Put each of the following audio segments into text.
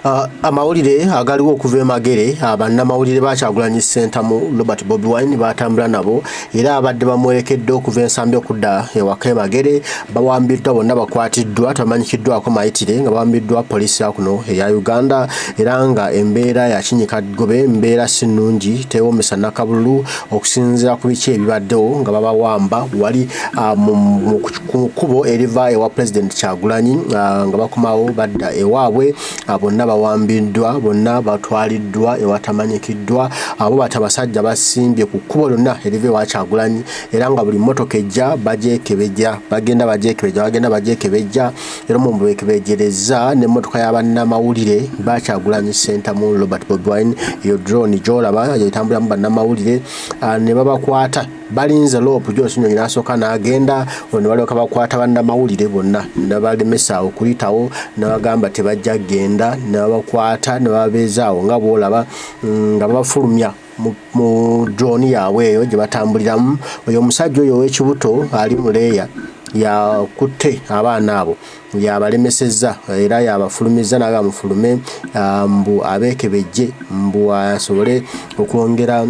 Amawulire agaliwo okuva emagere bannamawulire ba Kyagulanyi Ssentamu Robert Bobi Wine batambula nabo era abadde bamwerekedde okuva ensambi okudda ewaka emagere bawambiddwa bonna bakwatiddwa tamanyikiddwako mayitire nga bawambiddwa poliisi yakuno eya Uganda era nga embeera ya kinyikagobe embeera si nnungi tewoomesa nakabululu okusinziira ku biki ebibaddewo nga babawamba wali mu kkubo eriva ewa President Kyagulanyi nga bakomawo badda ewaabwe bonna bawambiddwa bonna batwaliddwa ewatamanyikiddwa abo batabasajja basimbye ku kkubo lyonna eriva ewa Kyagulanyi era nga buli mmotoka ejja bagenda bagyekebejja era mu bekebejereza n'emmotoka y'abannamawulire ba Kyagulanyi Ssentamu Robert Bobi Wine eyo drone gy'olaba yetambulamu bannamawulire ne babakwata balinze lopu gy'osinyonyi n'asooka n'agenda ne balyoka bakwata bannamawulire bonna ne balemesa okuyitawo ne bagamba tebajja genda ne babakwata ne babeezaawo nga bw'olaba nga babafulumya mu drone yaabwe eyo gye batambuliramu oyo omusajja oyo ow'ekibuto ali mu leeya yakutte abaana abo yabalemesezza era yabafulumizza naga mufulume mbu abeekebejje mbu asobole okwongera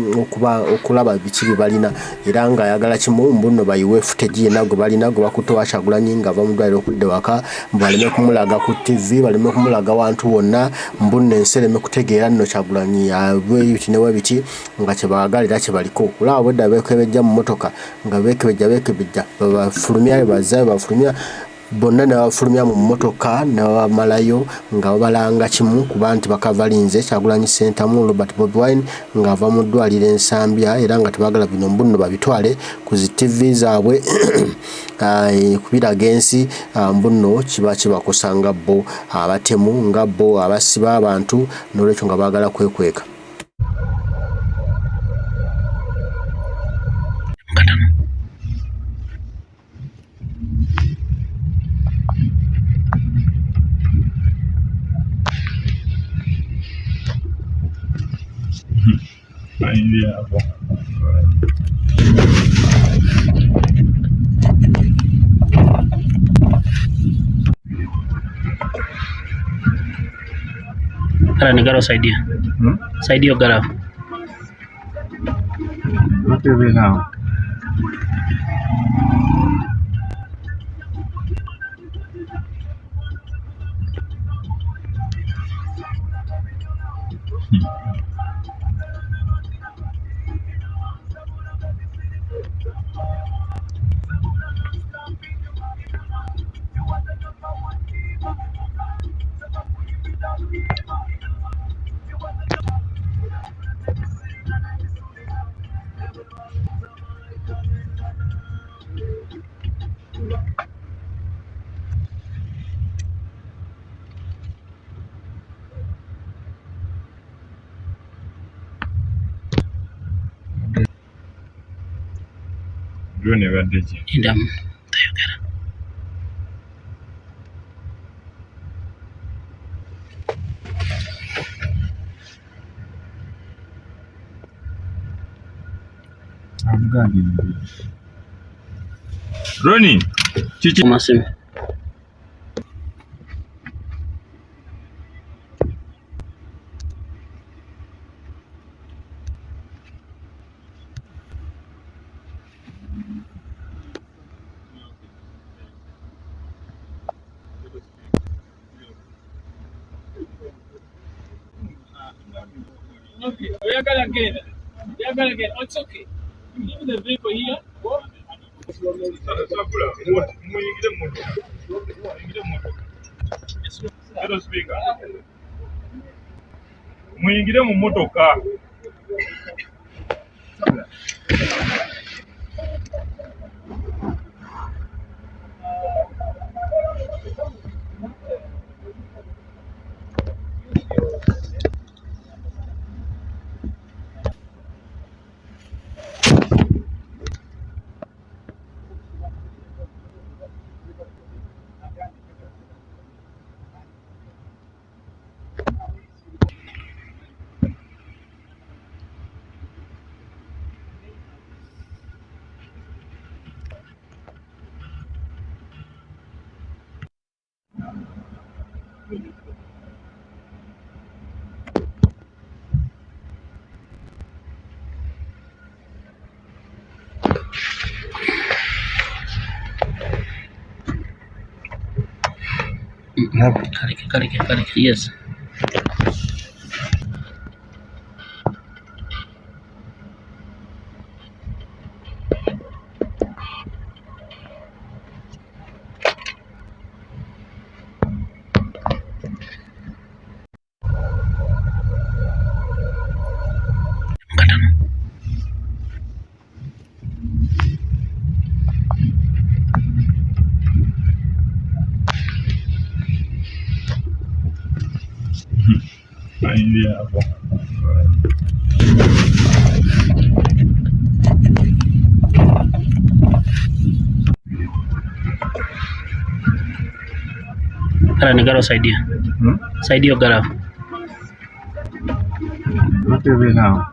okulaba biki bye balina era nga ayagala kimu mbu nno bayiwe footage yenna gwe balina gwe bakutte wa Kyagulanyi nga ava mu ddwaliro okudde waka mbu baleme kumulaga ku TV baleme kumulaga wantu wonna mbu nno ensi ereme kutegeera nno Kyagulanyi abwebiti ne webiti nga kye baagalira kye baliko olaba bwedda beekebejja mu mmotoka nga beekebejja babafulumya bazaayo bafulumya bonna ne bafulumya mu mmotoka ne bamalayo nga babalanga kimu kuba nti bakavalinze Kyagulanyi Ssentamu Robert Bobi Wine nga ava mu ddwaliro ensambya era nga tebagala bino mbunno babitwale ku zi TV zaabwe kubiraga ensi mbunno kiba kibakosa nga bo abatemu nga bo abasiba abantu n'olwekyo nga baagala kwekweka. Gara negara saidia. Saidia gara. What are we now? Drone baddeje. Indam tayogera. Drone chichi Masimu. Okay, we are gonna get it. We are gonna get it. Oh, it's okay. Leave the vehicle here. What? Muyingire mu motoka. Karike. Yes. Aingia hapo. Negaro saidia. Saidia gara. What are we now?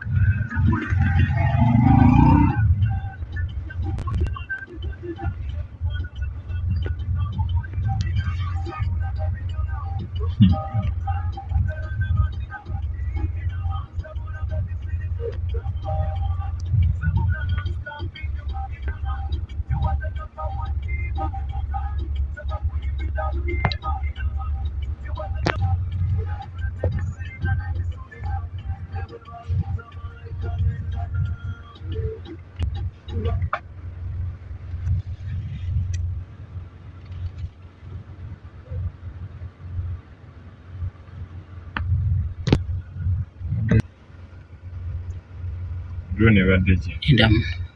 Drone ebadde Indam.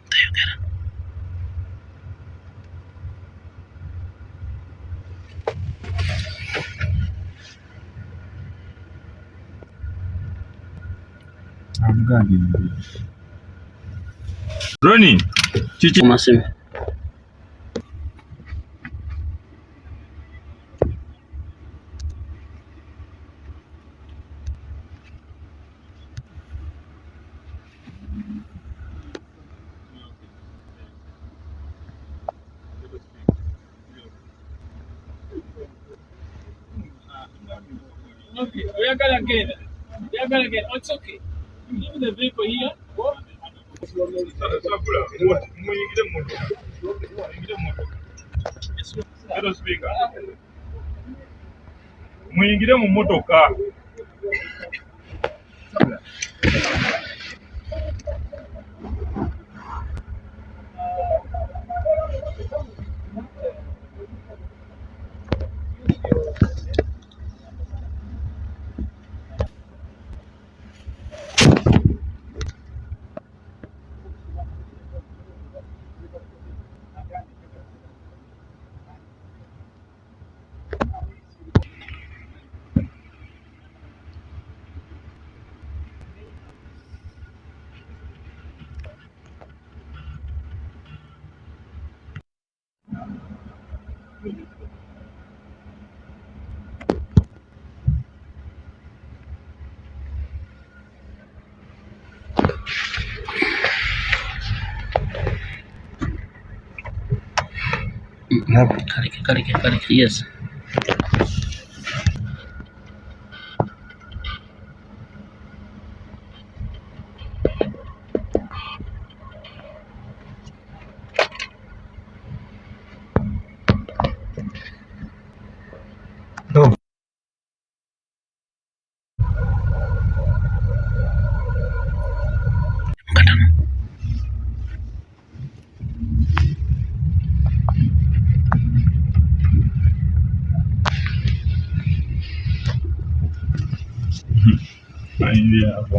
Tayogera. Drone kiki Masimu. Okay, we are gonna get it. We are gonna get it. Oh, it's okay. You leave the vehicle here. Go. muyingire mu motoka. Hello speaker. Muyingire mu motoka. Karike. Yes. Aingia hapo.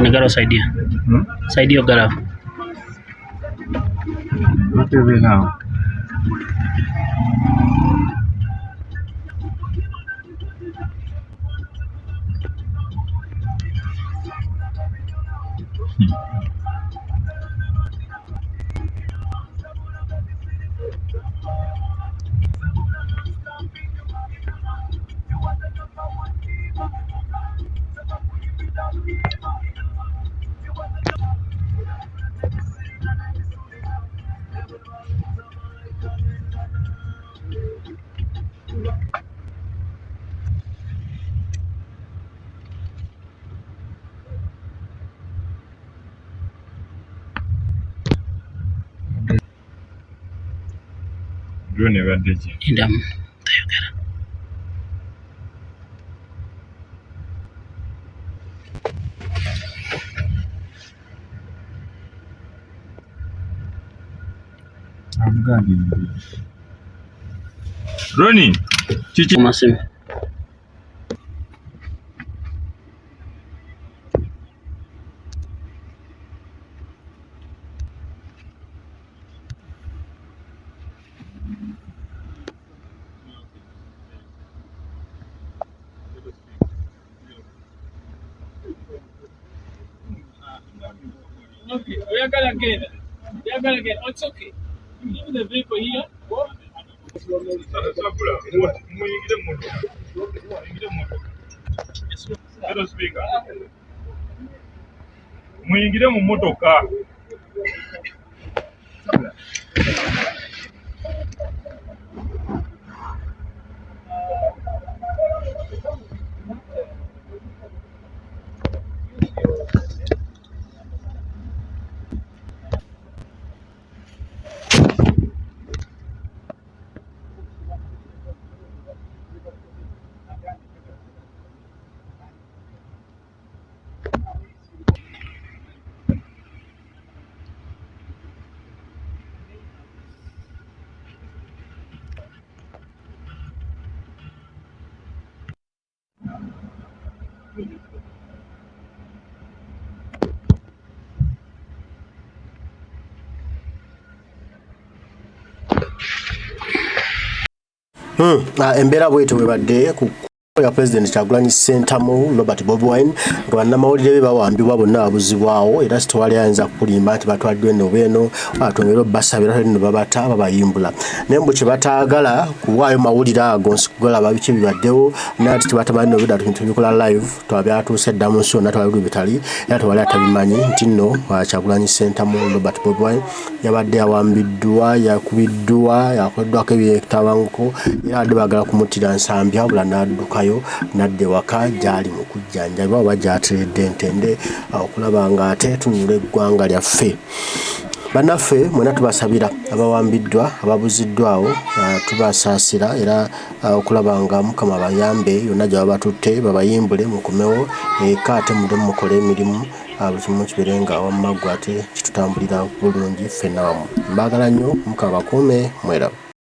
Negaro saidia. Saidia gara. What are we now? Drone ebadde ki? Endamu tayogera. Drone kiki? Masimu. Okay, we are gonna get it. We are gonna get it. Oh, it's okay. You leave the vehicle here. Go. Sabula, muyingire mu motoka. Muyingire mu motoka. Hello speaker. Muyingire mu motoka. Embeera bwetyo webadde ku ya President Kyagulanyi Ssentamu Robert Bobi Wine nga bannamawulire be bawambibwa bonna babuzibwawo era sitwali ayinza kulimba nti batwaddwe eno beeno atongera basabira nno babata babayimbula naye mbu kye bataagala kuwaayo mawulire ago nsikugala biki bibaddewo nati tebatamanyi no bidatu bintu bikola live twabyatuuse dda mu nsi yonna tewali bitali era tewali atabimanyi nti nno Kyagulanyi Ssentamu Robert Bobi Wine yabadde awambiddwa yakubiddwa yakoleddwako ebyetabanguko era adde baagala kumuttira nsambya wabula n'addukayo nadde waka gyali mu kujjanjabwa oba gy'ateredde entende okulaba nga ate tunula eggwanga lyaffe. Bannaffe mwena tubasabira abawambiddwa ababuziddwawo tubasaasira era okulaba nga Mukama bayambe yonna gye batutte babayimbule mukomewo eka ate mudde mukole emirimu buli kimu kibeere nga wammaggwa ate kitutambulira bulungi ffenna wamu. Mbaagala nnyo Mukama bakuume mwerabu.